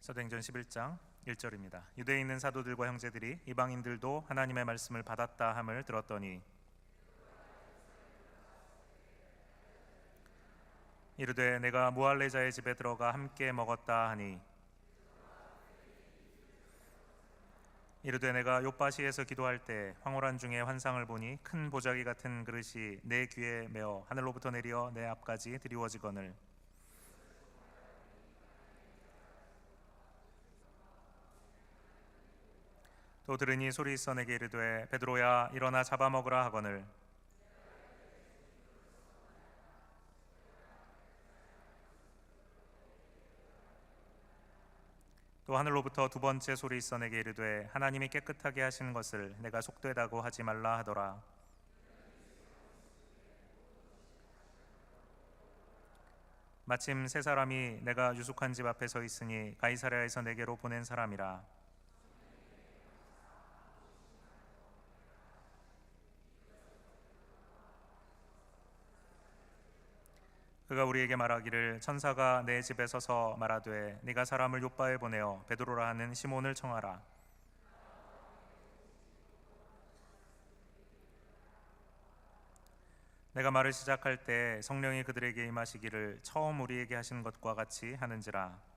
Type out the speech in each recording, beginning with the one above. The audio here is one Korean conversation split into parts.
사도행전 11장 1절입니다. 유대에 있는 사도들과 형제들이 이방인들도 하나님의 말씀을 받았다 함을 들었더니 이르되 내가 무할레자의 집에 들어가 함께 먹었다 하니 이르되 내가 욥바시에서 기도할 때 황홀한 중에 환상을 보니 큰 보자기 같은 그릇이 내 귀에 메어 하늘로부터 내려 내 앞까지 드리워지거늘 또 들으니 소리 있어 내게 이르되 베드로야 일어나 잡아먹으라 하거늘 또 하늘로부터 두 번째 소리 있어 내게 이르되 하나님이 깨끗하게 하시는 것을 내가 속되다고 하지 말라 하더라. 마침 세 사람이 내가 유숙한 집 앞에 서 있으니 가이사랴에서 내게로 보낸 사람이라. 그가 우리에게 말하기를 천사가 내 집에 서서 말하되 네가 사람을 욥바에 보내어 베드로라 하는 시몬을 청하라. 내가 말을 시작할 때 성령이 그들에게 임하시기를 처음 우리에게 하신 것과 같이 하는지라.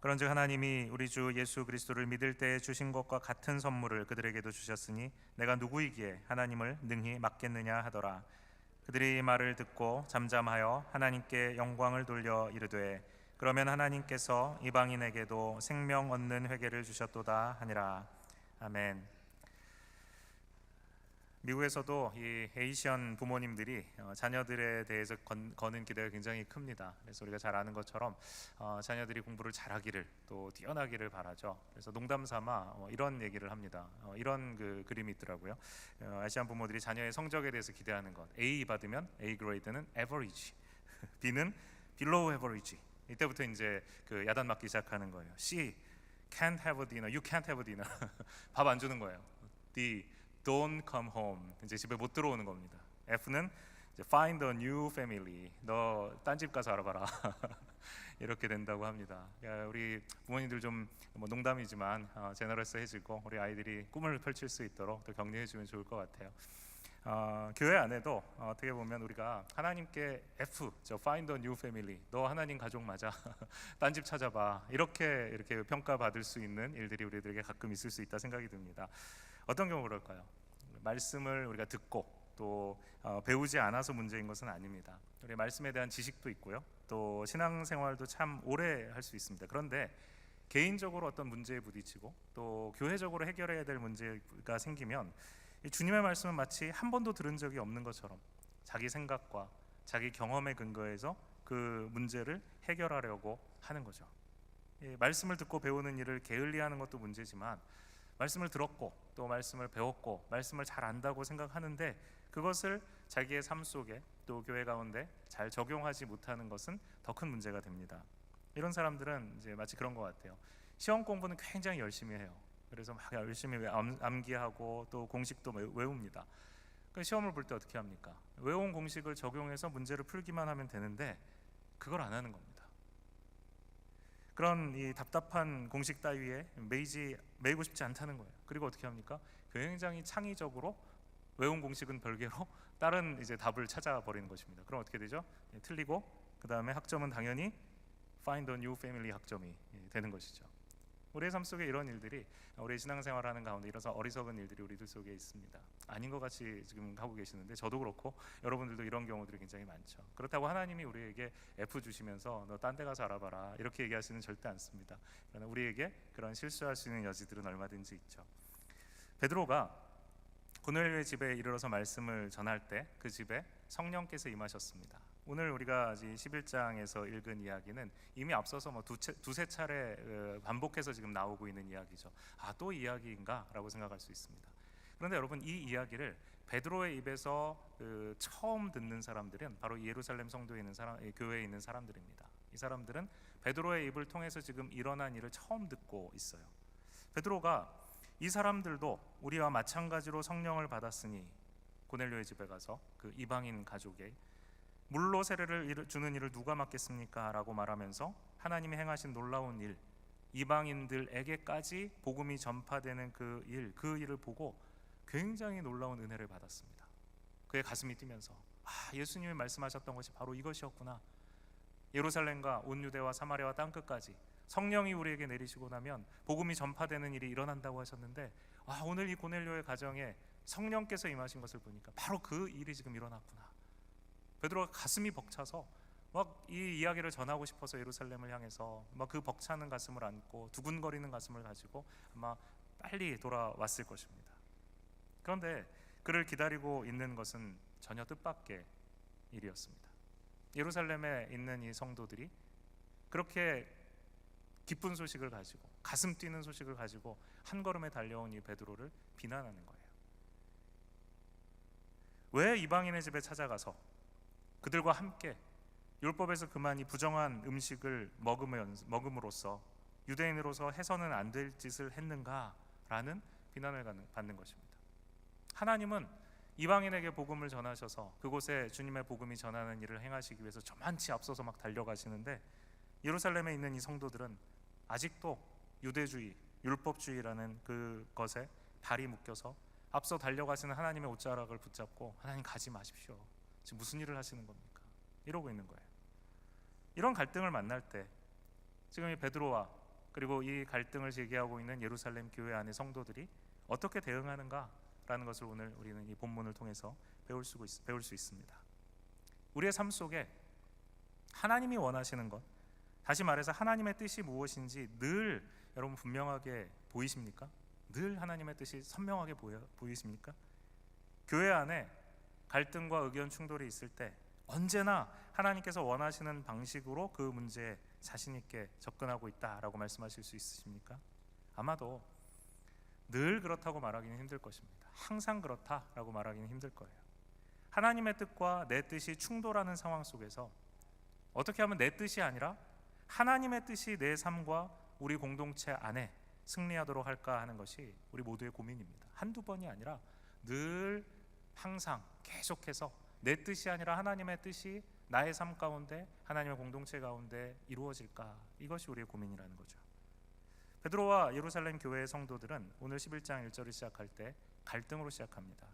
그런즉 하나님이 우리 주 예수 그리스도를 믿을 때에 주신 것과 같은 선물을 그들에게도 주셨으니 내가 누구이기에 하나님을 능히 막겠느냐 하더라. 그들이 이 말을 듣고 잠잠하여 하나님께 영광을 돌려 이르되 그러면 하나님께서 이방인에게도 생명 얻는 회개를 주셨도다 하니라. 아멘. 미국에서도 이 에이시안 부모님들이 자녀들에 대해서 거는 기대가 굉장히 큽니다. 그래서 우리가 잘 아는 것처럼 자녀들이 공부를 잘하기를 또 뛰어나기를 바라죠. 그래서 농담삼아 이런 얘기를 합니다. 이런 그림이 있더라고요. 아시안 부모들이 자녀의 성적에 대해서 기대하는 것. A 받으면 A 그레이드는 average, B는 below average. 이때부터 이제 그 야단 맞기 시작하는 거예요. C can't have a dinner, you can't have a dinner. 밥 안 주는 거예요. D don't come home, 이제 집에 못 들어오는 겁니다. F는 이제 find a new family, 너 딴 집 가서 알아봐라. 이렇게 된다고 합니다. 우리 부모님들 좀 뭐 농담이지만 제너러스해지고 우리 아이들이 꿈을 펼칠 수 있도록 또 격려해주면 좋을 것 같아요. 교회 안에도 어떻게 보면 우리가 하나님께 F, 저 find a new family, 너 하나님 가족 맞아, 딴 집 찾아봐, 이렇게 평가받을 수 있는 일들이 우리들에게 가끔 있을 수 있다 생각이 듭니다. 어떤 경우 그럴까요? 말씀을 우리가 듣고 또 배우지 않아서 문제인 것은 아닙니다. 우리 말씀에 대한 지식도 있고요, 또 신앙생활도 참 오래 할 수 있습니다. 그런데 개인적으로 어떤 문제에 부딪히고 또 교회적으로 해결해야 될 문제가 생기면 주님의 말씀은 마치 한 번도 들은 적이 없는 것처럼 자기 생각과 자기 경험에 근거해서 그 문제를 해결하려고 하는 거죠. 말씀을 듣고 배우는 일을 게을리하는 것도 문제지만 말씀을 들었고 또 말씀을 배웠고 말씀을 잘 안다고 생각하는데 그것을 자기의 삶 속에 또 교회 가운데 잘 적용하지 못하는 것은 더 큰 문제가 됩니다. 이런 사람들은 이제 마치 그런 것 같아요. 시험 공부는 굉장히 열심히 해요. 그래서 막 열심히 암기하고 또 공식도 외웁니다. 그 시험을 볼 때 어떻게 합니까? 외운 공식을 적용해서 문제를 풀기만 하면 되는데 그걸 안 하는 겁니다. 그런 이 답답한 공식 따위에 매이고 싶지 않다는 거예요. 그리고 어떻게 합니까? 굉장히 창의적으로 외운 공식은 별개로 다른 이제 답을 찾아버리는 것입니다. 그럼 어떻게 되죠? 틀리고 그 다음에 학점은 당연히 find a new family 학점이 되는 것이죠. 우리의 삶 속에 이런 일들이, 우리의 신앙생활하는 가운데 이런 어리석은 일들이 우리들 속에 있습니다. 아닌 것 같이 지금 하고 계시는데 저도 그렇고 여러분들도 이런 경우들이 굉장히 많죠. 그렇다고 하나님이 우리에게 F 주시면서 너 딴 데 가서 알아봐라 이렇게 얘기하시는 절대 않습니다. 그러나 우리에게 그런 실수할 수 있는 여지들은 얼마든지 있죠. 베드로가 고넬료의 집에 이르러서 말씀을 전할 때 그 집에 성령께서 임하셨습니다. 오늘 우리가 11장에서 읽은 이야기는 이미 앞서서 두세 차례 반복해서 지금 나오고 있는 이야기죠. 또 이야기인가? 라고 생각할 수 있습니다. 그런데 여러분, 이 이야기를 베드로의 입에서 처음 듣는 사람들은 바로 예루살렘 성도에 있는 교회에 있는 사람들입니다. 이 사람들은 베드로의 입을 통해서 지금 일어난 일을 처음 듣고 있어요. 베드로가 이 사람들도 우리와 마찬가지로 성령을 받았으니 고넬료의 집에 가서 그 이방인 가족에 물로 세례를 주는 일을 누가 맡겠습니까? 라고 말하면서 하나님이 행하신 놀라운 일, 이방인들에게까지 복음이 전파되는 그 일을 보고 굉장히 놀라운 은혜를 받았습니다. 그의 가슴이 뛰면서 예수님이 말씀하셨던 것이 바로 이것이었구나. 예루살렘과 온 유대와 사마리아와 땅끝까지 성령이 우리에게 내리시고 나면 복음이 전파되는 일이 일어난다고 하셨는데 오늘 이 고넬료의 가정에 성령께서 임하신 것을 보니까 바로 그 일이 지금 일어났구나. 베드로가 가슴이 벅차서 막 이 이야기를 전하고 싶어서 예루살렘을 향해서 막 그 벅차는 가슴을 안고 두근거리는 가슴을 가지고 아마 빨리 돌아왔을 것입니다. 그런데 그를 기다리고 있는 것은 전혀 뜻밖의 일이었습니다. 예루살렘에 있는 이 성도들이 그렇게 기쁜 소식을 가지고 가슴 뛰는 소식을 가지고 한 걸음에 달려온 이 베드로를 비난하는 거예요. 왜 이방인의 집에 찾아가서 그들과 함께 율법에서 그만 이 부정한 음식을 먹음으로써 유대인으로서 해서는 안 될 짓을 했는가라는 비난을 받는 것입니다. 하나님은 이방인에게 복음을 전하셔서 그곳에 주님의 복음이 전하는 일을 행하시기 위해서 저만치 앞서서 막 달려가시는데 예루살렘에 있는 이 성도들은 아직도 유대주의, 율법주의라는 그것에 발이 묶여서 앞서 달려가시는 하나님의 옷자락을 붙잡고 하나님 가지 마십시오. 지금 무슨 일을 하시는 겁니까? 이러고 있는 거예요. 이런 갈등을 만날 때 지금 이 베드로와 그리고 이 갈등을 제기하고 있는 예루살렘 교회 안의 성도들이 어떻게 대응하는가라는 것을 오늘 우리는 이 본문을 통해서 배울 수 있습니다. 우리의 삶 속에 하나님이 원하시는 것, 다시 말해서 하나님의 뜻이 무엇인지 늘 여러분 분명하게 보이십니까? 늘 하나님의 뜻이 선명하게 보이십니까? 교회 안에 갈등과 의견 충돌이 있을 때 언제나 하나님께서 원하시는 방식으로 그 문제에 자신 있게 접근하고 있다라고 말씀하실 수 있으십니까? 아마도 늘 그렇다고 말하기는 힘들 것입니다. 항상 그렇다라고 말하기는 힘들 거예요. 하나님의 뜻과 내 뜻이 충돌하는 상황 속에서 어떻게 하면 내 뜻이 아니라 하나님의 뜻이 내 삶과 우리 공동체 안에 승리하도록 할까 하는 것이 우리 모두의 고민입니다. 한두 번이 아니라 늘 항상 계속해서 내 뜻이 아니라 하나님의 뜻이 나의 삶 가운데 하나님의 공동체 가운데 이루어질까, 이것이 우리의 고민이라는 거죠. 베드로와 예루살렘 교회의 성도들은 오늘 11장 1절을 시작할 때 갈등으로 시작합니다.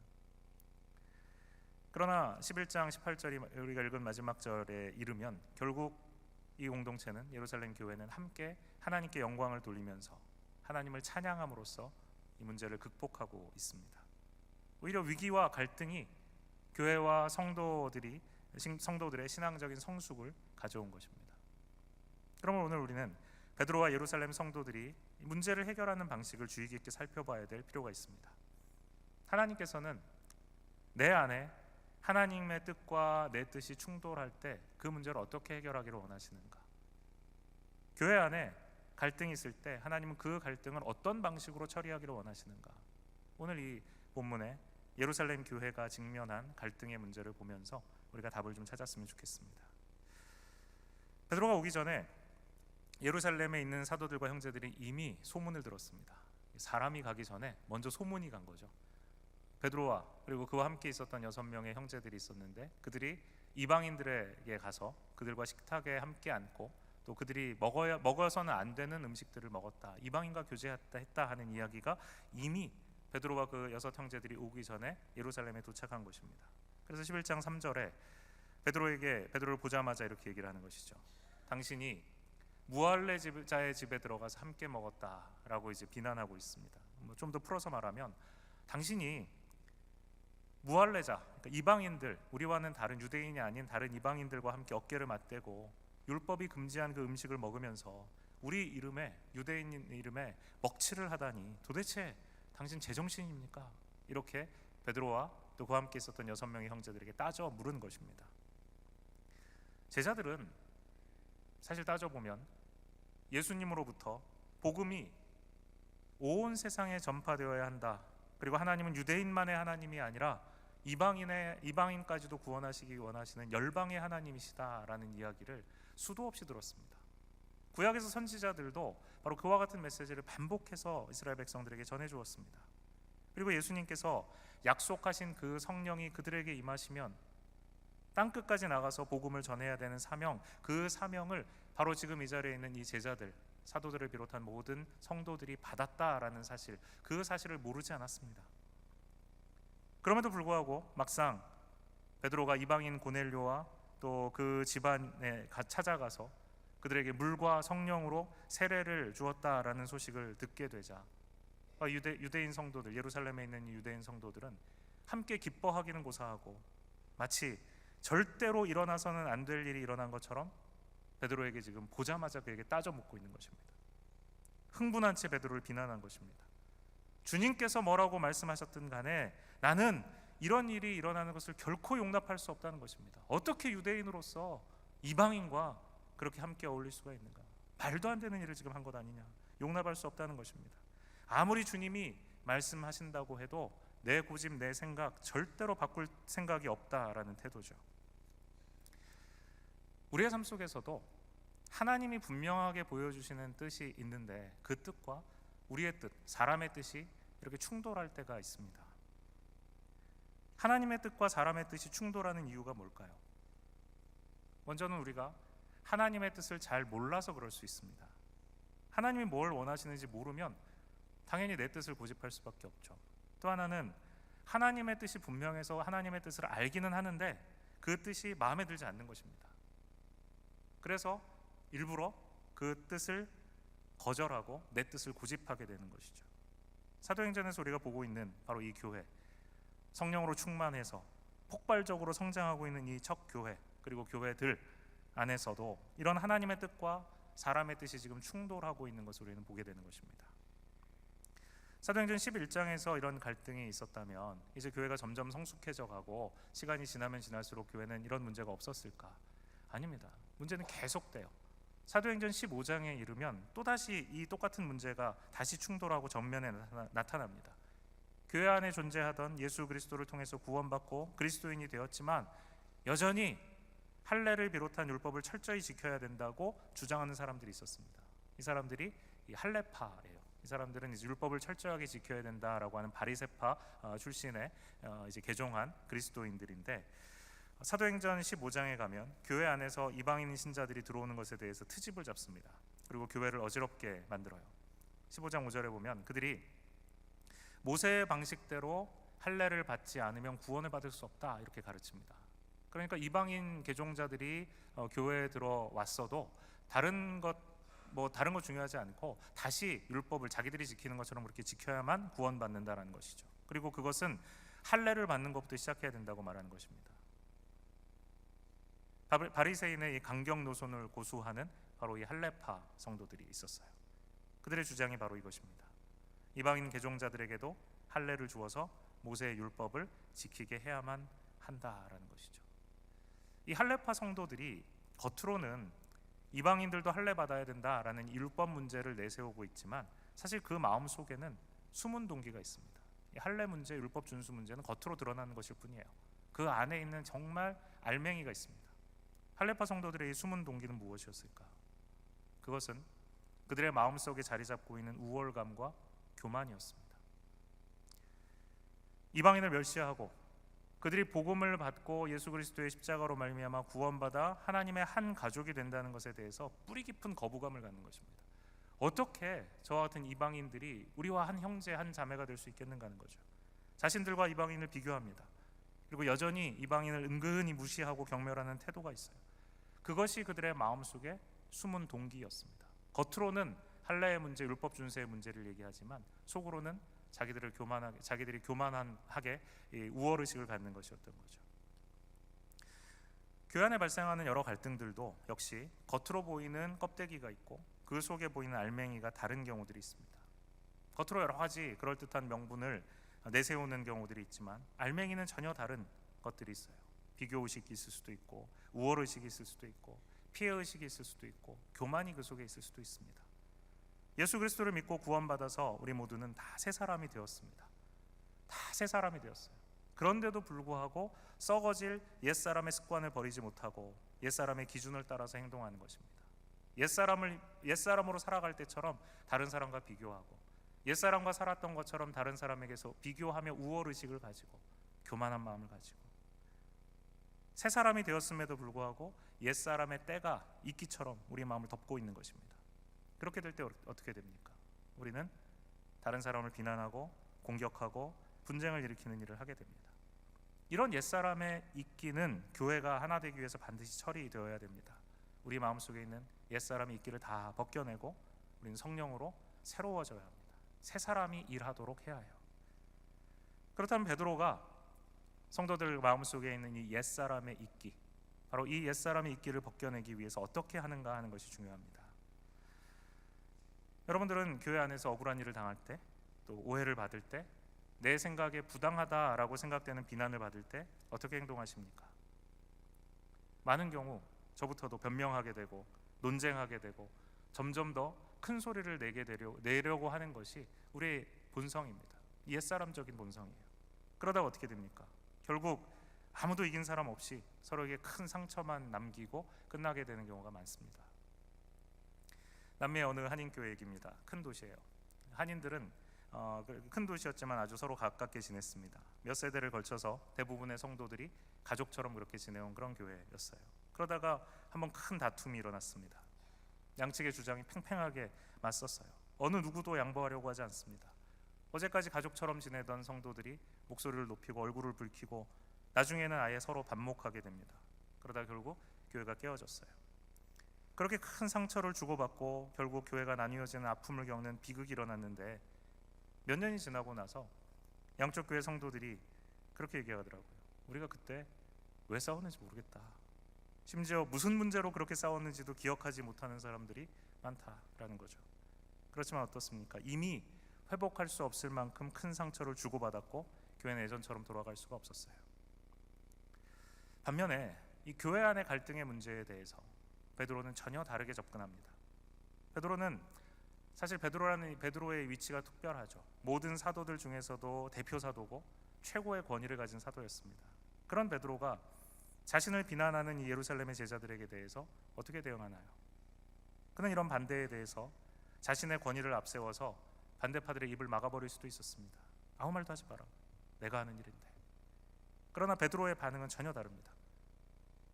그러나 11장 18절이 우리가 읽은 마지막 절에 이르면 결국 이 공동체는, 예루살렘 교회는 함께 하나님께 영광을 돌리면서 하나님을 찬양함으로써 이 문제를 극복하고 있습니다. 오히려 위기와 갈등이 교회와 성도들의 신앙적인 성숙을 가져온 것입니다. 그러면 오늘 우리는 베드로와 예루살렘 성도들이 문제를 해결하는 방식을 주의 깊게 살펴봐야 될 필요가 있습니다. 하나님께서는 내 안에 하나님의 뜻과 내 뜻이 충돌할 때 그 문제를 어떻게 해결하기를 원하시는가? 교회 안에 갈등이 있을 때 하나님은 그 갈등을 어떤 방식으로 처리하기를 원하시는가? 오늘 이 본문에 예루살렘 교회가 직면한 갈등의 문제를 보면서 우리가 답을 좀 찾았으면 좋겠습니다. 베드로가 오기 전에 예루살렘에 있는 사도들과 형제들이 이미 소문을 들었습니다. 사람이 가기 전에 먼저 소문이 간 거죠. 베드로와 그리고 그와 함께 있었던 6명의 형제들이 있었는데 그들이 이방인들에게 가서 그들과 식탁에 함께 앉고 또 그들이 먹어서는 안 되는 음식들을 먹었다, 이방인과 교제했다 하는 이야기가 이미 베드로와 그 6 형제들이 오기 전에 예루살렘에 도착한 것입니다. 그래서 11장 3절에 베드로를 보자마자 이렇게 얘기를 하는 것이죠. 당신이 무할레자의 집에 들어가서 함께 먹었다라고 이제 비난하고 있습니다. 좀 더 풀어서 말하면 당신이 무할레자, 그러니까 이방인들, 우리와는 다른 유대인이 아닌 다른 이방인들과 함께 어깨를 맞대고 율법이 금지한 그 음식을 먹으면서 우리 이름에, 유대인 이름에 먹칠을 하다니 도대체 당신 제정신입니까? 이렇게 베드로와 또 그와 함께 있었던 6명의 형제들에게 따져 물은 것입니다. 제자들은 사실 따져보면 예수님으로부터 복음이 온 세상에 전파되어야 한다, 그리고 하나님은 유대인만의 하나님이 아니라 이방인까지도 구원하시기 원하시는 열방의 하나님이시다라는 이야기를 수도 없이 들었습니다. 구약에서 선지자들도 바로 그와 같은 메시지를 반복해서 이스라엘 백성들에게 전해주었습니다. 그리고 예수님께서 약속하신 그 성령이 그들에게 임하시면 땅끝까지 나가서 복음을 전해야 되는 사명, 그 사명을 바로 지금 이 자리에 있는 이 제자들, 사도들을 비롯한 모든 성도들이 받았다라는 사실, 그 사실을 모르지 않았습니다. 그럼에도 불구하고 막상 베드로가 이방인 고넬료와 또 그 집안에 찾아가서 그들에게 물과 성령으로 세례를 주었다라는 소식을 듣게 되자 유대인 성도들, 예루살렘에 있는 유대인 성도들은 함께 기뻐하기는 고사하고 마치 절대로 일어나서는 안 될 일이 일어난 것처럼 베드로에게 지금 보자마자 그에게 따져 묻고 있는 것입니다. 흥분한 채 베드로를 비난한 것입니다. 주님께서 뭐라고 말씀하셨든 간에 나는 이런 일이 일어나는 것을 결코 용납할 수 없다는 것입니다. 어떻게 유대인으로서 이방인과 그렇게 함께 어울릴 수가 있는가? 말도 안 되는 일을 지금 한 것 아니냐? 용납할 수 없다는 것입니다. 아무리 주님이 말씀하신다고 해도 내 고집, 내 생각 절대로 바꿀 생각이 없다라는 태도죠. 우리의 삶 속에서도 하나님이 분명하게 보여주시는 뜻이 있는데 그 뜻과 우리의 뜻, 사람의 뜻이 이렇게 충돌할 때가 있습니다. 하나님의 뜻과 사람의 뜻이 충돌하는 이유가 뭘까요? 먼저는 우리가 하나님의 뜻을 잘 몰라서 그럴 수 있습니다. 하나님이 뭘 원하시는지 모르면 당연히 내 뜻을 고집할 수밖에 없죠. 또 하나는 하나님의 뜻이 분명해서 하나님의 뜻을 알기는 하는데 그 뜻이 마음에 들지 않는 것입니다. 그래서 일부러 그 뜻을 거절하고 내 뜻을 고집하게 되는 것이죠. 사도행전에서 우리가 보고 있는 바로 이 교회, 성령으로 충만해서 폭발적으로 성장하고 있는 이 첫 교회, 그리고 교회들 안에서도 이런 하나님의 뜻과 사람의 뜻이 지금 충돌하고 있는 것을 우리는 보게 되는 것입니다. 사도행전 11장에서 이런 갈등이 있었다면 이제 교회가 점점 성숙해져 가고 시간이 지나면 지날수록 교회는 이런 문제가 없었을까? 아닙니다. 문제는 계속돼요. 사도행전 15장에 이르면 또다시 이 똑같은 문제가 다시 충돌하고 전면에 나타납니다. 교회 안에 존재하던 예수 그리스도를 통해서 구원받고 그리스도인이 되었지만 여전히 할례를 비롯한 율법을 철저히 지켜야 된다고 주장하는 사람들이 있었습니다. 이 사람들이 이 할례파예요. 이 사람들은 이제 율법을 철저하게 지켜야 된다라고 하는 바리새파 출신의 이제 개종한 그리스도인들인데, 사도행전 15장에 가면 교회 안에서 이방인 신자들이 들어오는 것에 대해서 트집을 잡습니다. 그리고 교회를 어지럽게 만들어요. 15장 5절에 보면 그들이 모세의 방식대로 할례를 받지 않으면 구원을 받을 수 없다 이렇게 가르칩니다. 그러니까 이방인 개종자들이 교회에 들어왔어도 다른 것 중요하지 않고 다시 율법을 자기들이 지키는 것처럼 그렇게 지켜야만 구원받는다라는 것이죠. 그리고 그것은 할례를 받는 것부터 시작해야 된다고 말하는 것입니다. 바리새인의 이 강경 노선을 고수하는 바로 이 할례파 성도들이 있었어요. 그들의 주장이 바로 이것입니다. 이방인 개종자들에게도 할례를 주어서 모세의 율법을 지키게 해야만 한다라는 것이죠. 이 할례파 성도들이 겉으로는 이방인들도 할례 받아야 된다라는 율법 문제를 내세우고 있지만 사실 그 마음 속에는 숨은 동기가 있습니다. 이 할례 문제, 율법 준수 문제는 겉으로 드러나는 것일 뿐이에요. 그 안에 있는 정말 알맹이가 있습니다. 할례파 성도들의 이 숨은 동기는 무엇이었을까? 그것은 그들의 마음속에 자리 잡고 있는 우월감과 교만이었습니다. 이방인을 멸시하고 그들이 복음을 받고 예수 그리스도의 십자가로 말미암아 구원받아 하나님의 한 가족이 된다는 것에 대해서 뿌리 깊은 거부감을 갖는 것입니다. 어떻게 저와 같은 이방인들이 우리와 한 형제 한 자매가 될 수 있겠는가 하는 거죠. 자신들과 이방인을 비교합니다. 그리고 여전히 이방인을 은근히 무시하고 경멸하는 태도가 있어요. 그것이 그들의 마음속에 숨은 동기였습니다. 겉으로는 할례의 문제, 율법 준수의 문제를 얘기하지만 속으로는 자기들이 교만하게 우월 의식을 갖는 것이었던 거죠. 교회 안에 발생하는 여러 갈등들도 역시 겉으로 보이는 껍데기가 있고 그 속에 보이는 알맹이가 다른 경우들이 있습니다. 겉으로 여러 가지 그럴듯한 명분을 내세우는 경우들이 있지만 알맹이는 전혀 다른 것들이 있어요. 비교 의식이 있을 수도 있고 우월 의식이 있을 수도 있고 피해 의식이 있을 수도 있고 교만이 그 속에 있을 수도 있습니다. 예수 그리스도를 믿고 구원받아서 우리 모두는 다 새 사람이 되었습니다. 다 새 사람이 되었어요. 그런데도 불구하고 썩어질 옛사람의 습관을 버리지 못하고 옛사람의 기준을 따라서 행동하는 것입니다. 옛사람으로 살아갈 때처럼 다른 사람과 비교하고 옛사람과 살았던 것처럼 다른 사람에게서 비교하며 우월의식을 가지고 교만한 마음을 가지고 새 사람이 되었음에도 불구하고 옛사람의 때가 이끼처럼 우리 마음을 덮고 있는 것입니다. 그렇게 될 때 어떻게 됩니까? 우리는 다른 사람을 비난하고 공격하고 분쟁을 일으키는 일을 하게 됩니다. 이런 옛사람의 이끼는 교회가 하나 되기 위해서 반드시 처리되어야 됩니다. 우리 마음속에 있는 옛사람의 이끼를 다 벗겨내고 우리는 성령으로 새로워져야 합니다. 새 사람이 일하도록 해야 해요. 그렇다면 베드로가 성도들 마음속에 있는 이 옛사람의 이끼, 바로 이 옛사람의 이끼를 벗겨내기 위해서 어떻게 하는가 하는 것이 중요합니다. 여러분들은 교회 안에서 억울한 일을 당할 때, 또 오해를 받을 때, 내 생각에 부당하다라고 생각되는 비난을 받을 때 어떻게 행동하십니까? 많은 경우 저부터도 변명하게 되고 논쟁하게 되고 점점 더 큰 소리를 내려고 하는 것이 우리의 본성입니다. 옛사람적인 본성이에요. 그러다가 어떻게 됩니까? 결국 아무도 이긴 사람 없이 서로에게 큰 상처만 남기고 끝나게 되는 경우가 많습니다. 남미의 어느 한인교회 얘기입니다. 큰 도시예요. 한인들은 큰 도시였지만 아주 서로 가깝게 지냈습니다. 몇 세대를 걸쳐서 대부분의 성도들이 가족처럼 그렇게 지내온 그런 교회였어요. 그러다가 한번 큰 다툼이 일어났습니다. 양측의 주장이 팽팽하게 맞섰어요. 어느 누구도 양보하려고 하지 않습니다. 어제까지 가족처럼 지내던 성도들이 목소리를 높이고 얼굴을 붉히고 나중에는 아예 서로 반목하게 됩니다. 그러다 결국 교회가 깨어졌어요. 그렇게 큰 상처를 주고받고 결국 교회가 나뉘어지는 아픔을 겪는 비극이 일어났는데 몇 년이 지나고 나서 양쪽 교회 성도들이 그렇게 얘기하더라고요. 우리가 그때 왜 싸웠는지 모르겠다. 심지어 무슨 문제로 그렇게 싸웠는지도 기억하지 못하는 사람들이 많다라는 거죠. 그렇지만 어떻습니까? 이미 회복할 수 없을 만큼 큰 상처를 주고받았고 교회는 예전처럼 돌아갈 수가 없었어요. 반면에 이 교회 안의 갈등의 문제에 대해서 베드로는 전혀 다르게 접근합니다. 베드로는 사실 베드로의 위치가 특별하죠. 모든 사도들 중에서도 대표 사도고 최고의 권위를 가진 사도였습니다. 그런 베드로가 자신을 비난하는 이 예루살렘의 제자들에게 대해서 어떻게 대응하나요? 그는 이런 반대에 대해서 자신의 권위를 앞세워서 반대파들의 입을 막아버릴 수도 있었습니다. 아무 말도 하지 마라. 내가 하는 일인데. 그러나 베드로의 반응은 전혀 다릅니다.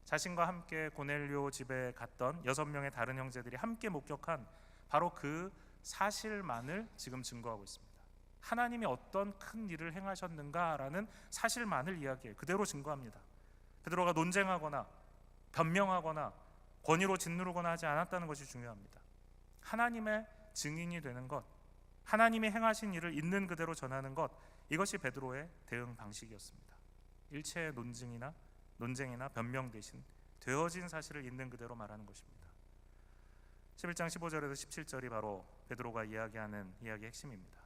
자신과 함께 고넬료 집에 갔던 6명의 다른 형제들이 함께 목격한 바로 그 사실만을 지금 증거하고 있습니다. 하나님이 어떤 큰 일을 행하셨는가라는 사실만을 이야기해 그대로 증거합니다. 베드로가 논쟁하거나 변명하거나 권위로 짓누르거나 하지 않았다는 것이 중요합니다. 하나님의 증인이 되는 것, 하나님이 행하신 일을 있는 그대로 전하는 것, 이것이 베드로의 대응 방식이었습니다. 일체의 논쟁이나 변명 대신 되어진 사실을 있는 그대로 말하는 것입니다. 11장 15절에서 17절이 바로 베드로가 이야기하는 이야기의 핵심입니다.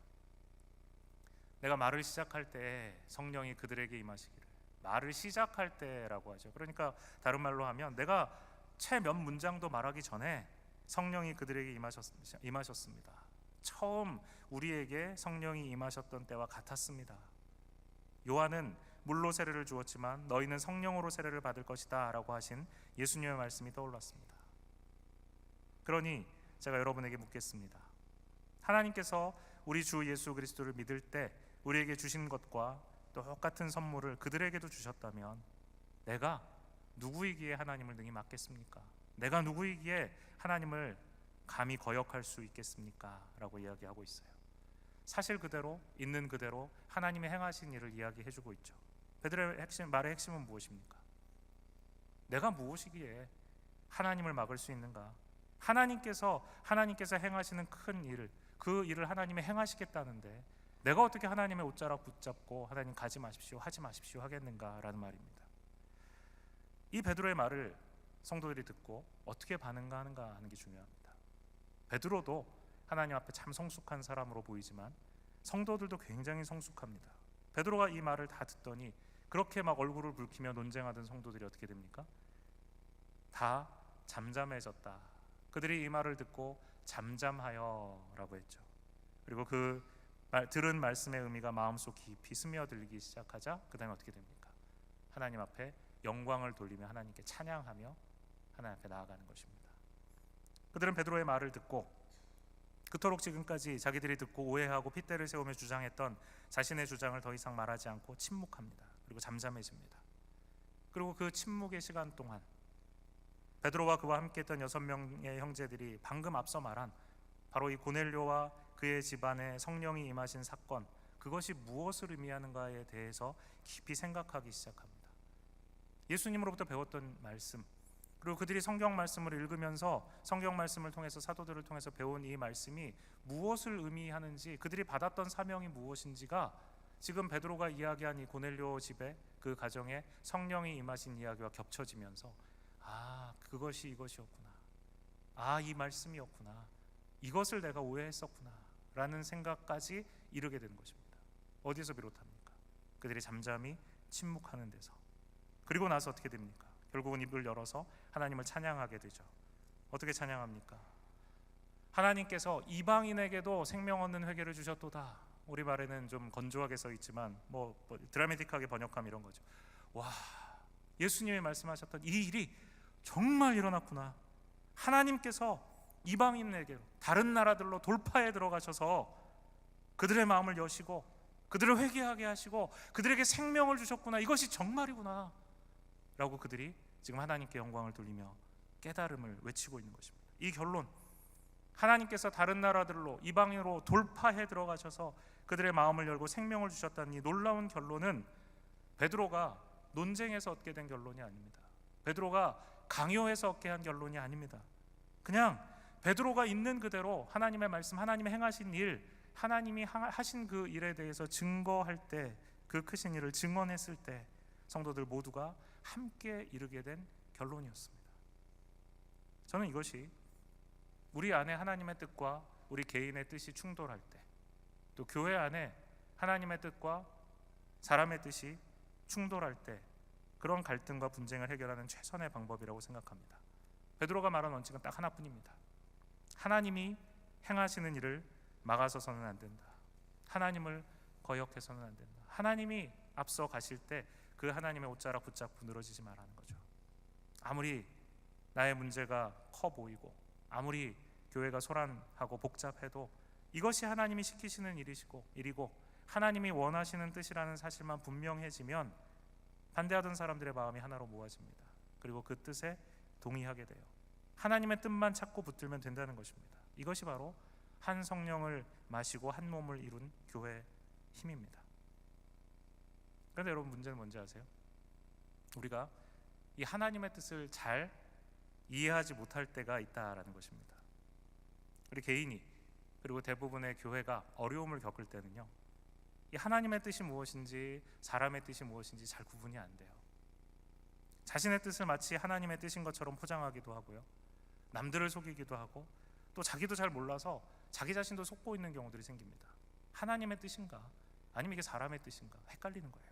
내가 말을 시작할 때 성령이 그들에게 임하시기를. 말을 시작할 때라고 하죠. 그러니까 다른 말로 하면 내가 채 몇 문장도 말하기 전에 성령이 그들에게 임하셨습니다. 처음 우리에게 성령이 임하셨던 때와 같았습니다. 요한은 물로 세례를 주었지만 너희는 성령으로 세례를 받을 것이다 라고 하신 예수님의 말씀이 떠올랐습니다. 그러니 제가 여러분에게 묻겠습니다. 하나님께서 우리 주 예수 그리스도를 믿을 때 우리에게 주신 것과 똑같은 선물을 그들에게도 주셨다면 내가 누구이기에 하나님을 능히 맡겠습니까? 내가 누구이기에 하나님을 감히 거역할 수 있겠습니까? 라고 이야기하고 있어요. 사실 그대로 있는 그대로 하나님의 행하신 일을 이야기해주고 있죠. 베드로의 말의 핵심은 무엇입니까? 내가 무엇이기에 하나님을 막을 수 있는가? 하나님께서 행하시는 큰 일, 그 일을 하나님이 행하시겠다는데 내가 어떻게 하나님의 옷자락 붙잡고 하나님 가지 마십시오, 하지 마십시오 하겠는가라는 말입니다. 이 베드로의 말을 성도들이 듣고 어떻게 반응하는가 하는 게 중요합니다. 베드로도 하나님 앞에 참 성숙한 사람으로 보이지만 성도들도 굉장히 성숙합니다. 베드로가 이 말을 다 듣더니 그렇게 막 얼굴을 붉히며 논쟁하던 성도들이 어떻게 됩니까? 다 잠잠해졌다. 그들이 이 말을 듣고 잠잠하여 라고 했죠. 그리고 들은 말씀의 의미가 마음속 깊이 스며들기 시작하자 그 다음에 어떻게 됩니까? 하나님 앞에 영광을 돌리며 하나님께 찬양하며 하나님 앞에 나아가는 것입니다. 그들은 베드로의 말을 듣고 그토록 지금까지 자기들이 듣고 오해하고 핏대를 세우며 주장했던 자신의 주장을 더 이상 말하지 않고 침묵합니다. 그리고 잠잠해집니다. 그리고 그 침묵의 시간 동안 베드로와 그와 함께했던 6명의 형제들이 방금 앞서 말한 바로 이 고넬료와 그의 집안에 성령이 임하신 사건, 그것이 무엇을 의미하는가에 대해서 깊이 생각하기 시작합니다. 예수님으로부터 배웠던 말씀, 그리고 그들이 성경 말씀을 읽으면서 성경 말씀을 통해서 사도들을 통해서 배운 이 말씀이 무엇을 의미하는지, 그들이 받았던 사명이 무엇인지가 지금 베드로가 이야기한 이 고넬료 집에, 그 가정에 성령이 임하신 이야기와 겹쳐지면서 그것이 이것이었구나, 이 말씀이었구나, 이것을 내가 오해했었구나 라는 생각까지 이르게 되는 것입니다. 어디서 비롯합니까? 그들이 잠잠히 침묵하는 데서. 그리고 나서 어떻게 됩니까? 결국은 입을 열어서 하나님을 찬양하게 되죠. 어떻게 찬양합니까? 하나님께서 이방인에게도 생명 얻는 회개를 주셨도다. 우리말에는 좀 건조하게 써 있지만 드라마틱하게 번역하면 이런 거죠. 와, 예수님이 말씀하셨던 이 일이 정말 일어났구나. 하나님께서 이방인에게, 다른 나라들로 돌파해 들어가셔서 그들의 마음을 여시고 그들을 회개하게 하시고 그들에게 생명을 주셨구나. 이것이 정말이구나 라고 그들이 지금 하나님께 영광을 돌리며 깨달음을 외치고 있는 것입니다. 이 결론, 하나님께서 다른 나라들로, 이방인으로 돌파해 들어가셔서 그들의 마음을 열고 생명을 주셨다는 이 놀라운 결론은 베드로가 논쟁에서 얻게 된 결론이 아닙니다. 베드로가 강요해서 얻게 한 결론이 아닙니다. 그냥 베드로가 있는 그대로 하나님의 말씀, 하나님의 행하신 일, 하나님이 하신 그 일에 대해서 증거할 때, 그 크신 일을 증언했을 때 성도들 모두가 함께 이르게 된 결론이었습니다. 저는 이것이 우리 안에 하나님의 뜻과 우리 개인의 뜻이 충돌할 때, 또 교회 안에 하나님의 뜻과 사람의 뜻이 충돌할 때, 그런 갈등과 분쟁을 해결하는 최선의 방법이라고 생각합니다. 베드로가 말한 원칙은 딱 하나뿐입니다. 하나님이 행하시는 일을 막아서서는 안 된다. 하나님을 거역해서는 안 된다. 하나님이 앞서 가실 때 그 하나님의 옷자락 붙잡고 늘어지지 말라는 거죠. 아무리 나의 문제가 커 보이고 아무리 교회가 소란하고 복잡해도 이것이 하나님이 시키시는 일이고 하나님이 원하시는 뜻이라는 사실만 분명해지면 반대하던 사람들의 마음이 하나로 모아집니다. 그리고 그 뜻에 동의하게 돼요. 하나님의 뜻만 찾고 붙들면 된다는 것입니다. 이것이 바로 한 성령을 마시고 한 몸을 이룬 교회의 힘입니다. 그런데 여러분, 문제는 뭔지 아세요? 우리가 이 하나님의 뜻을 잘 이해하지 못할 때가 있다라는 것입니다. 우리 개인이, 그리고 대부분의 교회가 어려움을 겪을 때는요, 이 하나님의 뜻이 무엇인지 사람의 뜻이 무엇인지 잘 구분이 안 돼요. 자신의 뜻을 마치 하나님의 뜻인 것처럼 포장하기도 하고요, 남들을 속이기도 하고, 또 자기도 잘 몰라서 자기 자신도 속고 있는 경우들이 생깁니다. 하나님의 뜻인가 아니면 이게 사람의 뜻인가 헷갈리는 거예요.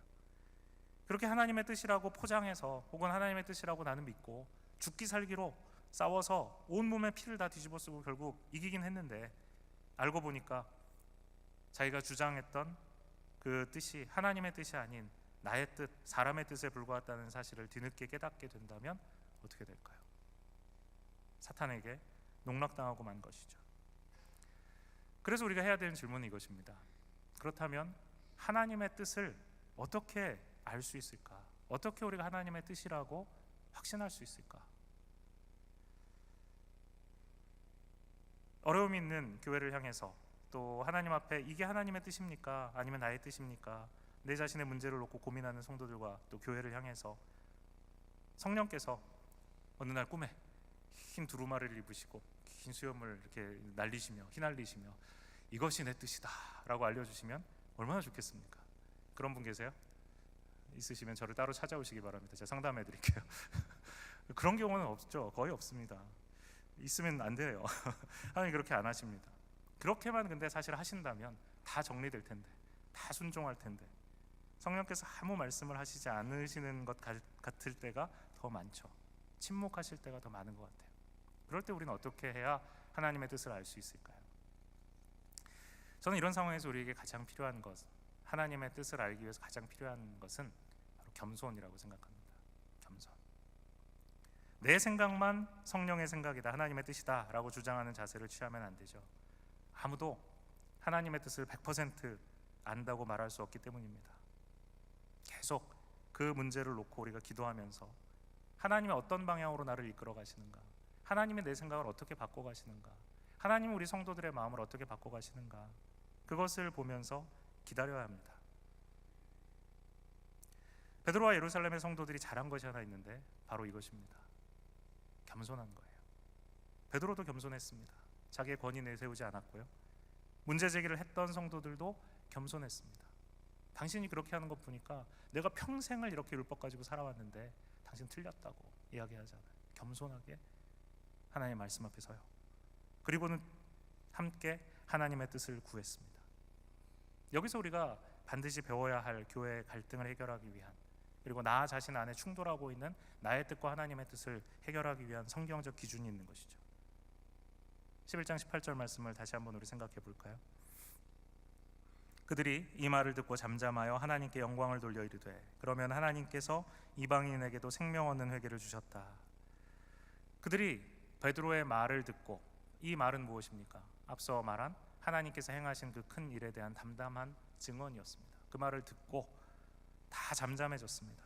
그렇게 하나님의 뜻이라고 포장해서, 혹은 하나님의 뜻이라고 나는 믿고 죽기 살기로 싸워서 온몸에 피를 다 뒤집어 쓰고 결국 이기긴 했는데, 알고 보니까 자기가 주장했던 그 뜻이 하나님의 뜻이 아닌 나의 뜻, 사람의 뜻에 불과했다는 사실을 뒤늦게 깨닫게 된다면 어떻게 될까요? 사탄에게 농락당하고 만 것이죠. 그래서 우리가 해야 되는 질문은 이것입니다. 그렇다면 하나님의 뜻을 어떻게 알 수 있을까? 어떻게 우리가 하나님의 뜻이라고 확신할 수 있을까? 어려움이 있는 교회를 향해서, 또 하나님 앞에 이게 하나님의 뜻입니까? 아니면 나의 뜻입니까? 내 자신의 문제를 놓고 고민하는 성도들과 또 교회를 향해서 성령께서 어느 날 꿈에 흰 두루마리를 입으시고 긴 수염을 이렇게 날리시며 휘날리시며 이것이 내 뜻이다 라고 알려주시면 얼마나 좋겠습니까? 그런 분 계세요? 있으시면 저를 따로 찾아오시기 바랍니다. 제가 상담해 드릴게요. 그런 경우는 없죠. 거의 없습니다. 있으면 안 돼요. 하나님 그렇게 안 하십니다. 그렇게만 근데 사실 하신다면 다 정리될 텐데, 다 순종할 텐데, 성령께서 아무 말씀을 하시지 않으시는 것 같을 때가 더 많죠. 침묵하실 때가 더 많은 것 같아요. 그럴 때 우리는 어떻게 해야 하나님의 뜻을 알 수 있을까요? 저는 이런 상황에서 우리에게 가장 필요한 것, 하나님의 뜻을 알기 위해서 가장 필요한 것은 바로 겸손이라고 생각합니다. 겸손. 내 생각만 성령의 생각이다, 하나님의 뜻이다 라고 주장하는 자세를 취하면 안 되죠. 아무도 하나님의 뜻을 100% 안다고 말할 수 없기 때문입니다. 계속 그 문제를 놓고 우리가 기도하면서 하나님이 어떤 방향으로 나를 이끌어 가시는가, 하나님이 내 생각을 어떻게 바꿔 가시는가, 하나님은 우리 성도들의 마음을 어떻게 바꿔 가시는가, 그것을 보면서 기다려야 합니다. 베드로와 예루살렘의 성도들이 잘한 것이 하나 있는데 바로 이것입니다. 겸손한 거예요. 베드로도 겸손했습니다. 자기의 권위 내세우지 않았고요. 문제 제기를 했던 성도들도 겸손했습니다. 당신이 그렇게 하는 것 보니까 내가 평생을 이렇게 율법 가지고 살아왔는데 당신 틀렸다고 이야기하잖아요. 겸손하게 하나님의 말씀 앞에 서요. 그리고는 함께 하나님의 뜻을 구했습니다. 여기서 우리가 반드시 배워야 할 교회의 갈등을 해결하기 위한, 그리고 나 자신 안에 충돌하고 있는 나의 뜻과 하나님의 뜻을 해결하기 위한 성경적 기준이 있는 것이죠. 11장 18절 말씀을 다시 한번 우리 생각해 볼까요? 그들이 이 말을 듣고 잠잠하여 하나님께 영광을 돌려 이르되 그러면 하나님께서 이방인에게도 생명 얻는 회개를 주셨다. 그들이 베드로의 말을 듣고, 이 말은 무엇입니까? 앞서 말한 하나님께서 행하신 그 큰 일에 대한 담담한 증언이었습니다. 그 말을 듣고 다 잠잠해졌습니다.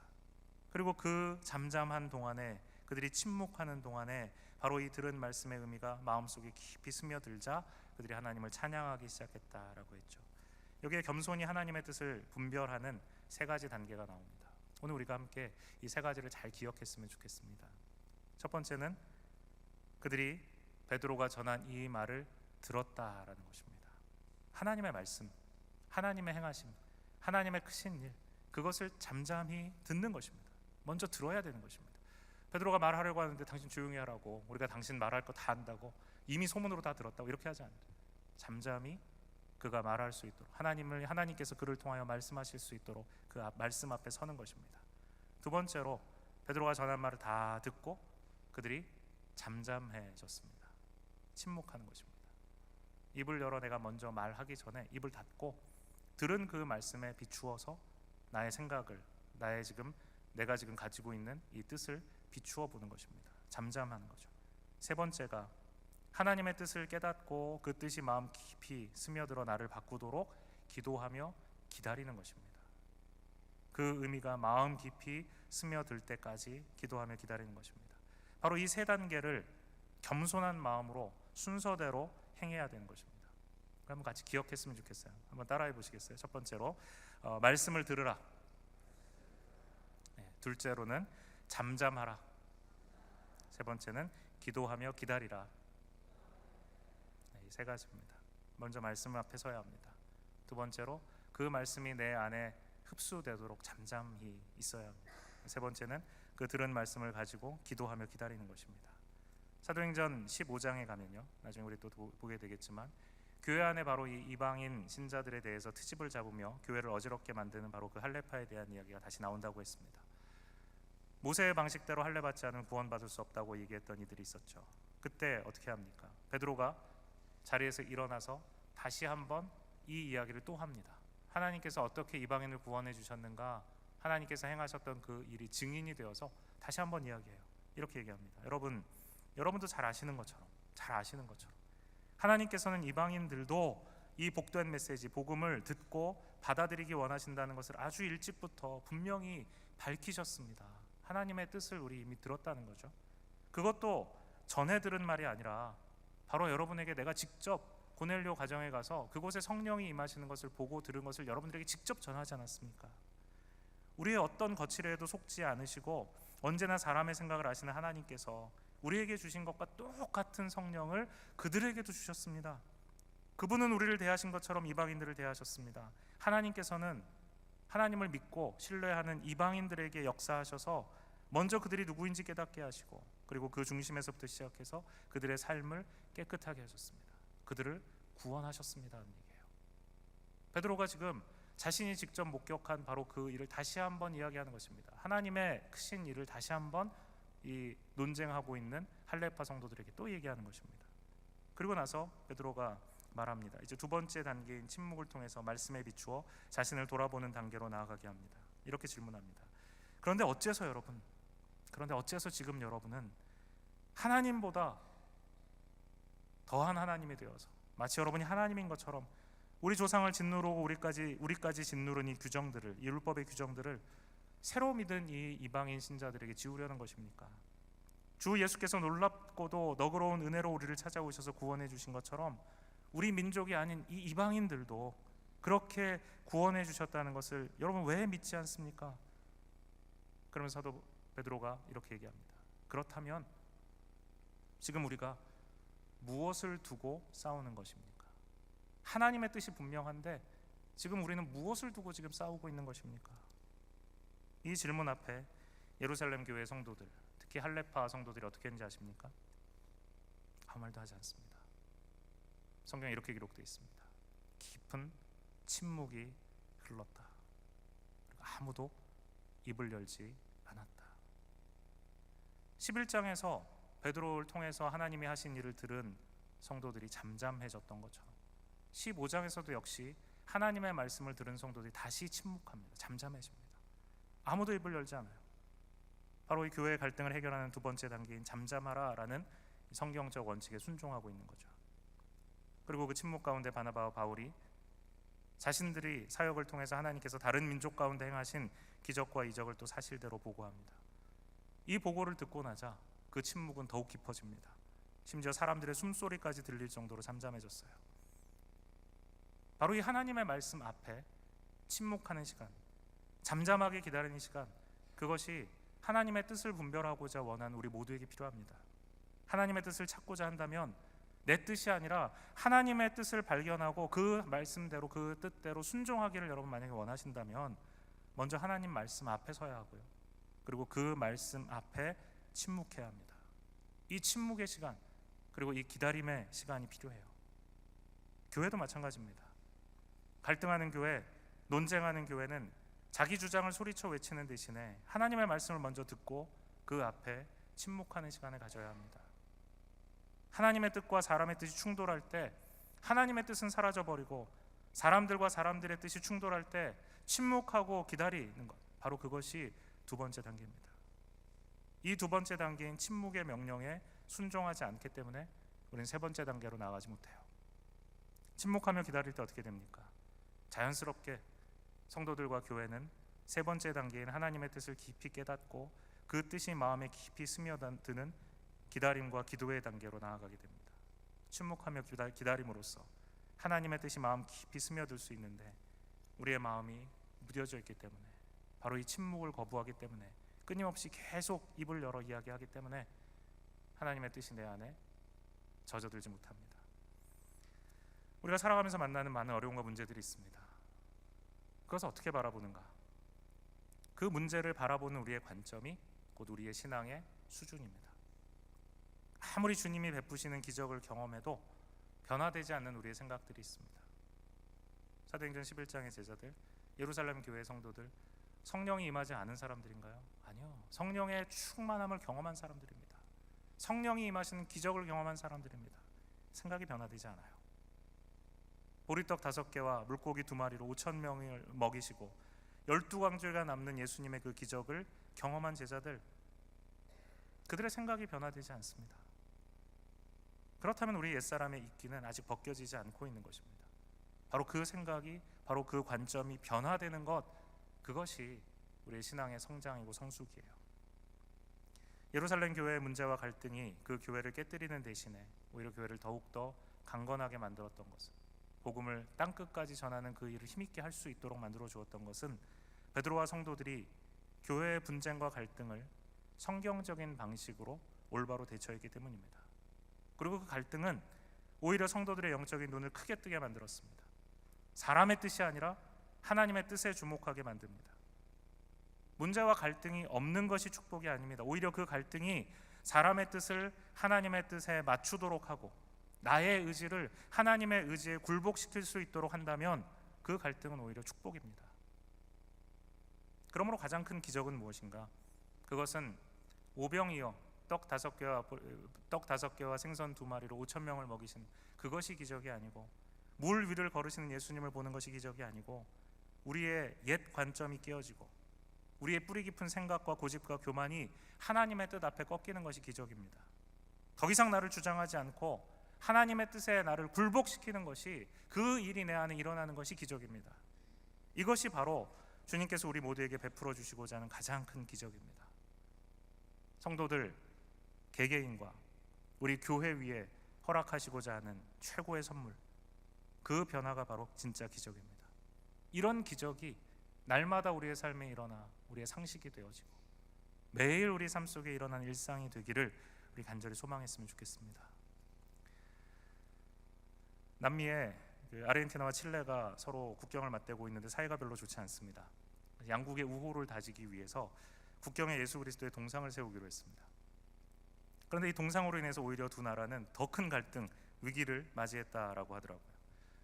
그리고 그 잠잠한 동안에, 그들이 침묵하는 동안에 바로 이 들은 말씀의 의미가 마음속에 깊이 스며들자 그들이 하나님을 찬양하기 시작했다라고 했죠. 여기에 겸손히 하나님의 뜻을 분별하는 세 가지 단계가 나옵니다. 오늘 우리가 함께 이 세 가지를 잘 기억했으면 좋겠습니다. 첫 번째는 그들이 베드로가 전한 이 말을 들었다라는 것입니다. 하나님의 말씀, 하나님의 행하심, 하나님의 크신 일, 그것을 잠잠히 듣는 것입니다. 먼저 들어야 되는 것입니다. 베드로가 말하려고 하는데 당신 조용히 하라고, 우리가 당신 말할 거 다 안다고, 이미 소문으로 다 들었다고 이렇게 하지 않아요. 잠잠히 그가 말할 수 있도록, 하나님께서 그를 통하여 말씀하실 수 있도록 그 말씀 앞에 서는 것입니다. 두 번째로 베드로가 전한 말을 다 듣고 그들이 잠잠해졌습니다. 침묵하는 것입니다. 입을 열어 내가 먼저 말하기 전에 입을 닫고 들은 그 말씀에 비추어서 나의 생각을, 내가 지금 가지고 있는 이 뜻을 비추어 보는 것입니다. 잠잠하는 거죠. 세 번째가 하나님의 뜻을 깨닫고 그 뜻이 마음 깊이 스며들어 나를 바꾸도록 기도하며 기다리는 것입니다. 그 의미가 마음 깊이 스며들 때까지 기도하며 기다리는 것입니다. 바로 이 세 단계를 겸손한 마음으로 순서대로 행해야 되는 것입니다. 한번 같이 기억했으면 좋겠어요. 한번 따라해 보시겠어요? 첫 번째로 말씀을 들으라. 둘째로는 잠잠하라. 세 번째는 기도하며 기다리라. 이 세 가지입니다. 먼저 말씀 앞에 서야 합니다. 두 번째로 그 말씀이 내 안에 흡수되도록 잠잠히 있어야 합니다. 세 번째는 그 들은 말씀을 가지고 기도하며 기다리는 것입니다. 사도행전 15장에 가면요, 나중에 우리 또 보게 되겠지만 교회 안에 바로 이 이방인 신자들에 대해서 트집을 잡으며 교회를 어지럽게 만드는 바로 그 할례파에 대한 이야기가 다시 나온다고 했습니다. 모세의 방식대로 할례받지 않으면 구원받을 수 없다고 얘기했던 이들이 있었죠. 그때 어떻게 합니까? 베드로가 자리에서 일어나서 다시 한번 이 이야기를 또 합니다. 하나님께서 어떻게 이방인을 구원해 주셨는가, 하나님께서 행하셨던 그 일이 증인이 되어서 다시 한번 이야기해요. 이렇게 얘기합니다. 여러분도 잘 아시는 것처럼 하나님께서는 이방인들도 이 복된 메시지, 복음을 듣고 받아들이기 원하신다는 것을 아주 일찍부터 분명히 밝히셨습니다. 하나님의 뜻을 우리 이미 들었다는 거죠. 그것도 전해 들은 말이 아니라 바로 여러분에게 내가 직접 고넬료 가정에 가서 그곳에 성령이 임하시는 것을 보고 들은 것을 여러분들에게 직접 전하지 않았습니까? 우리의 어떤 거칠에도 속지 않으시고 언제나 사람의 생각을 아시는 하나님께서 우리에게 주신 것과 똑같은 성령을 그들에게도 주셨습니다. 그분은 우리를 대하신 것처럼 이방인들을 대하셨습니다. 하나님께서는 하나님을 믿고 신뢰하는 이방인들에게 역사하셔서 먼저 그들이 누구인지 깨닫게 하시고, 그리고 그 중심에서부터 시작해서 그들의 삶을 깨끗하게 하셨습니다. 그들을 구원하셨습니다는 얘기예요. 베드로가 지금 자신이 직접 목격한 바로 그 일을 다시 한번 이야기하는 것입니다. 하나님의 크신 일을 다시 한번 이 논쟁하고 있는 할례파 성도들에게 또 얘기하는 것입니다. 그리고 나서 베드로가 말합니다. 이제 두 번째 단계인 침묵을 통해서 말씀에 비추어 자신을 돌아보는 단계로 나아가게 합니다. 이렇게 질문합니다. 그런데 어째서 지금 여러분은 하나님보다 더한 하나님이 되어서 마치 여러분이 하나님인 것처럼 우리 조상을 짓누르고 우리까지 짓누른 이 규정들을, 이 율법의 규정들을 새로 믿은 이 이방인 신자들에게 지우려는 것입니까? 주 예수께서 놀랍고도 너그러운 은혜로 우리를 찾아오셔서 구원해 주신 것처럼 우리 민족이 아닌 이 이방인들도 그렇게 구원해 주셨다는 것을 여러분 왜 믿지 않습니까? 그러면서 사도 베드로가 이렇게 얘기합니다. 그렇다면 지금 우리가 무엇을 두고 싸우는 것입니까? 하나님의 뜻이 분명한데 지금 우리는 무엇을 두고 지금 싸우고 있는 것입니까? 이 질문 앞에 예루살렘 교회 성도들, 특히 할레파 성도들이 어떻게 했는지 아십니까? 아무 말도 하지 않습니다. 성경에 이렇게 기록되어 있습니다. 깊은 침묵이 흘렀다. 그리고 아무도 입을 열지 않았다. 11장에서 베드로를 통해서 하나님이 하신 일을 들은 성도들이 잠잠해졌던 것처럼 15장에서도 역시 하나님의 말씀을 들은 성도들이 다시 침묵합니다. 잠잠해집니다. 아무도 입을 열지 않아요. 바로 이 교회의 갈등을 해결하는 두 번째 단계인 잠잠하라라는 성경적 원칙에 순종하고 있는 거죠. 그리고 그 침묵 가운데 바나바와 바울이 자신들이 사역을 통해서 하나님께서 다른 민족 가운데 행하신 기적과 이적을 또 사실대로 보고합니다. 이 보고를 듣고 나자 그 침묵은 더욱 깊어집니다. 심지어 사람들의 숨소리까지 들릴 정도로 잠잠해졌어요. 바로 이 하나님의 말씀 앞에 침묵하는 시간, 잠잠하게 기다리는 시간, 그것이 하나님의 뜻을 분별하고자 원하는 우리 모두에게 필요합니다. 하나님의 뜻을 찾고자 한다면 내 뜻이 아니라 하나님의 뜻을 발견하고 그 말씀대로, 그 뜻대로 순종하기를 여러분 만약에 원하신다면 먼저 하나님 말씀 앞에 서야 하고요, 그리고 그 말씀 앞에 침묵해야 합니다. 이 침묵의 시간, 그리고 이 기다림의 시간이 필요해요. 교회도 마찬가지입니다. 갈등하는 교회, 논쟁하는 교회는 자기 주장을 소리쳐 외치는 대신에 하나님의 말씀을 먼저 듣고 그 앞에 침묵하는 시간을 가져야 합니다. 하나님의 뜻과 사람의 뜻이 충돌할 때 하나님의 뜻은 사라져버리고 사람들과 사람들의 뜻이 충돌할 때 침묵하고 기다리는 것, 바로 그것이 두 번째 단계입니다. 이 두 번째 단계인 침묵의 명령에 순종하지 않기 때문에 우리는 세 번째 단계로 나아가지 못해요. 침묵하며 기다릴 때 어떻게 됩니까? 자연스럽게 성도들과 교회는 세 번째 단계인 하나님의 뜻을 깊이 깨닫고 그 뜻이 마음에 깊이 스며드는 기다림과 기도의 단계로 나아가게 됩니다. 침묵하며 기다림으로써 하나님의 뜻이 마음 깊이 스며들 수 있는데 우리의 마음이 무뎌져 있기 때문에, 바로 이 침묵을 거부하기 때문에, 끊임없이 계속 입을 열어 이야기하기 때문에 하나님의 뜻이 내 안에 젖어들지 못합니다. 우리가 살아가면서 만나는 많은 어려움과 문제들이 있습니다. 그것을 어떻게 바라보는가? 그 문제를 바라보는 우리의 관점이 곧 우리의 신앙의 수준입니다. 아무리 주님이 베푸시는 기적을 경험해도 변화되지 않는 우리의 생각들이 있습니다. 사도행전 11장의 제자들, 예루살렘 교회 성도들, 성령이 임하지 않은 사람들인가요? 아니요. 성령의 충만함을 경험한 사람들입니다. 성령이 임하시는 기적을 경험한 사람들입니다. 생각이 변화되지 않아요. 보리떡 5개와 물고기 2마리로 5,000명을 먹이시고 12광주가 남는 예수님의 그 기적을 경험한 제자들, 그들의 생각이 변화되지 않습니다. 그렇다면 우리 옛사람의 입기는 아직 벗겨지지 않고 있는 것입니다. 바로 그 생각이, 바로 그 관점이 변화되는 것, 그것이 우리의 신앙의 성장이고 성숙이에요. 예루살렘 교회의 문제와 갈등이 그 교회를 깨뜨리는 대신에 오히려 교회를 더욱더 강건하게 만들었던 것은, 복음을 땅끝까지 전하는 그 일을 힘있게 할 수 있도록 만들어 주었던 것은 베드로와 성도들이 교회의 분쟁과 갈등을 성경적인 방식으로 올바로 대처했기 때문입니다. 그리고 그 갈등은 오히려 성도들의 영적인 눈을 크게 뜨게 만들었습니다. 사람의 뜻이 아니라 하나님의 뜻에 주목하게 만듭니다. 문제와 갈등이 없는 것이 축복이 아닙니다. 오히려 그 갈등이 사람의 뜻을 하나님의 뜻에 맞추도록 하고 나의 의지를 하나님의 의지에 굴복시킬 수 있도록 한다면 그 갈등은 오히려 축복입니다. 그러므로 가장 큰 기적은 무엇인가? 그것은 오병이어 떡 5개와 생선 2마리로 5,000명을 먹이신 그것이 기적이 아니고, 물 위를 걸으시는 예수님을 보는 것이 기적이 아니고, 우리의 옛 관점이 깨어지고 우리의 뿌리 깊은 생각과 고집과 교만이 하나님의 뜻 앞에 꺾이는 것이 기적입니다. 더 이상 나를 주장하지 않고 하나님의 뜻에 나를 굴복시키는 것이, 그 일이 내 안에 일어나는 것이 기적입니다. 이것이 바로 주님께서 우리 모두에게 베풀어 주시고자 하는 가장 큰 기적입니다. 성도들 개개인과 우리 교회 위에 허락하시고자 하는 최고의 선물, 그 변화가 바로 진짜 기적입니다. 이런 기적이 날마다 우리의 삶에 일어나 우리의 상식이 되어지고 매일 우리 삶 속에 일어나는 일상이 되기를 우리 간절히 소망했으면 좋겠습니다. 남미에 아르헨티나와 칠레가 서로 국경을 맞대고 있는데 사이가 별로 좋지 않습니다. 양국의 우호를 다지기 위해서 국경에 예수 그리스도의 동상을 세우기로 했습니다. 그런데 이 동상으로 인해서 오히려 두 나라는 더 큰 갈등, 위기를 맞이했다라고 하더라고요.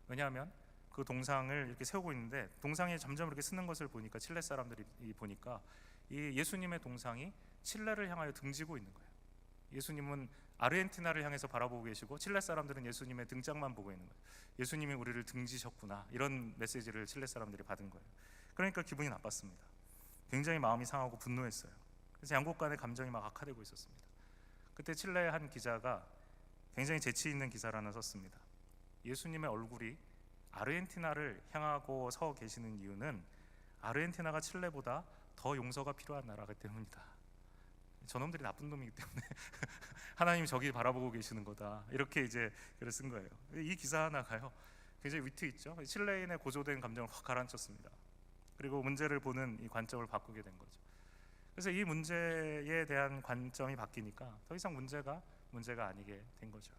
왜냐하면 그 동상을 이렇게 세우고 있는데 동상이 점점 이렇게 쓰는 것을 보니까, 칠레 사람들이 보니까 이 예수님의 동상이 칠레를 향하여 등지고 있는 거예요. 예수님은 아르헨티나를 향해서 바라보고 계시고 칠레 사람들은 예수님의 등짝만 보고 있는 거예요. 예수님이 우리를 등지셨구나, 이런 메시지를 칠레 사람들이 받은 거예요. 그러니까 기분이 나빴습니다. 굉장히 마음이 상하고 분노했어요. 그래서 양국 간의 감정이 막 악화되고 있었습니다. 그때 칠레의 한 기자가 굉장히 재치 있는 기사를 하나 썼습니다. 예수님의 얼굴이 아르헨티나를 향하고 서 계시는 이유는 아르헨티나가 칠레보다 더 용서가 필요한 나라이기 때문이다. 저놈들이 나쁜 놈이기 때문에 하나님이 저기 바라보고 계시는 거다, 이렇게 이제 글을 쓴 거예요. 이 기사 하나가요 굉장히 위트 있죠. 칠레인의 고조된 감정을 확 가라앉혔습니다. 그리고 문제를 보는 이 관점을 바꾸게 된 거죠. 그래서 이 문제에 대한 관점이 바뀌니까 더 이상 문제가 아니게 된 거죠.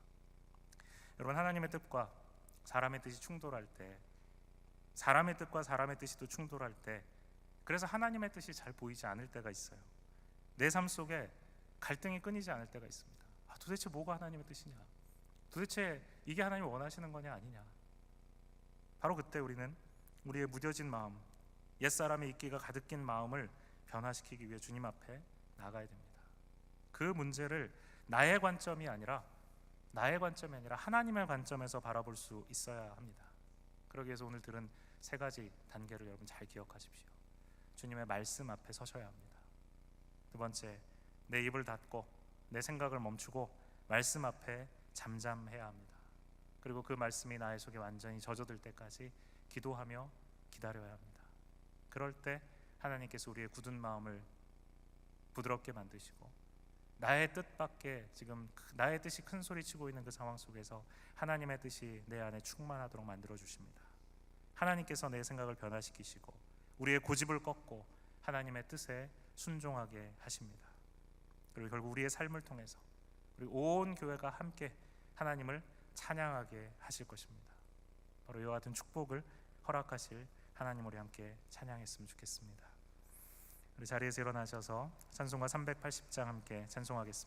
여러분, 하나님의 뜻과 사람의 뜻이 충돌할 때, 사람의 뜻과 사람의 뜻이 또 충돌할 때, 그래서 하나님의 뜻이 잘 보이지 않을 때가 있어요. 내 삶 속에 갈등이 끊이지 않을 때가 있습니다. 도대체 뭐가 하나님의 뜻이냐, 도대체 이게 하나님이 원하시는 거냐 아니냐. 바로 그때 우리는 우리의 무뎌진 마음, 옛사람의 이끼가 가득 낀 마음을 변화시키기 위해 주님 앞에 나가야 됩니다. 그 문제를 나의 관점이 아니라 하나님의 관점에서 바라볼 수 있어야 합니다. 그러기 위해서 오늘 들은 세 가지 단계를 여러분 잘 기억하십시오. 주님의 말씀 앞에 서셔야 합니다. 두 번째, 내 입을 닫고 내 생각을 멈추고 말씀 앞에 잠잠해야 합니다. 그리고 그 말씀이 나의 속에 완전히 젖어들 때까지 기도하며 기다려야 합니다. 그럴 때 하나님께서 우리의 굳은 마음을 부드럽게 만드시고, 나의 뜻밖에 지금 나의 뜻이 큰 소리치고 있는 그 상황 속에서 하나님의 뜻이 내 안에 충만하도록 만들어 주십니다. 하나님께서 내 생각을 변화시키시고 우리의 고집을 꺾고 하나님의 뜻에 순종하게 하십니다. 그리고 결국 우리의 삶을 통해서 우리 온 교회가 함께 하나님을 찬양하게 하실 것입니다. 바로 이와 같은 축복을 허락하실 하나님, 우리 함께 찬양했으면 좋겠습니다. 우리 자리에서 일어나셔서 찬송가 380장 함께 찬송하겠습니다.